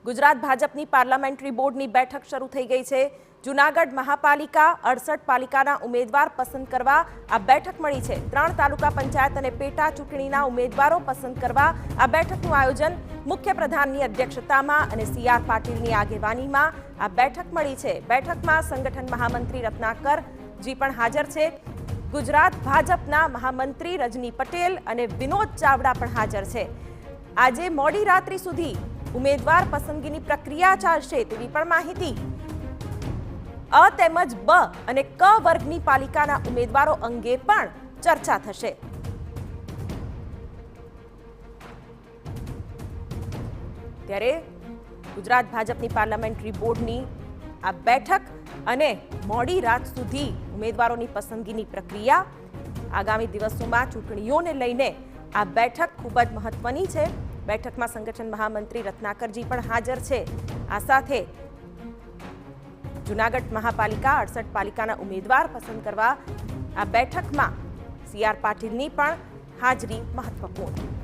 ગુજરાત ભાજપની પાર્લામેન્ટરી બોર્ડની બેઠક શરૂ થઈ ગઈ છે। જૂનાગઢ મહાપાલિકા 68 પાલિકાના ઉમેદવાર પસંદ કરવા આ બેઠક મળી છે। 3 તાલુકા પંચાયત અને પેટા ચૂંટણીના ઉમેદવારો પસંદ કરવા આ બેઠકનું આયોજન મુખ્ય પ્રધાનની અધ્યક્ષતામાં અને સીઆર પાટીલની આગેવાનીમાં આ બેઠક મળી છે। બેઠકમાં સંગઠન મહામંત્રી રત્નાકરજી પણ હાજર છે। ગુજરાત ભાજપના મહામંત્રી રજની પટેલ અને વિનોદ ચાવડા પણ હાજર છે। આજે મોડી રાત્રિ સુધી ઉમેદવાર પસંદગીની પ્રક્રિયા ચાલશે તેવી પણ માહિતી। અ તેમજ બ અને ક વર્ગની પાલિકાના ઉમેદવારો અંગે પણ ચર્ચા થશે। ત્યારે ગુજરાત ભાજપની પાર્લામેન્ટરી બોર્ડની આ બેઠક અને મોડી રાત સુધી ઉમેદવારોની પસંદગીની પ્રક્રિયા આગામી દિવસોમાં ચૂંટણીઓને લઈને આ બેઠક ખૂબ જ મહત્વની છે। બેઠકમાં સંગઠન મહામંત્રી રત્નાકરજી પણ હાજર છે। આ સાથે જૂનાગઢ મહાપાલિકા 68 પાલિકાના ઉમેદવાર પસંદ કરવા આ બેઠકમાં સીઆર પાટીલની પણ હાજરી મહત્વપૂર્ણ।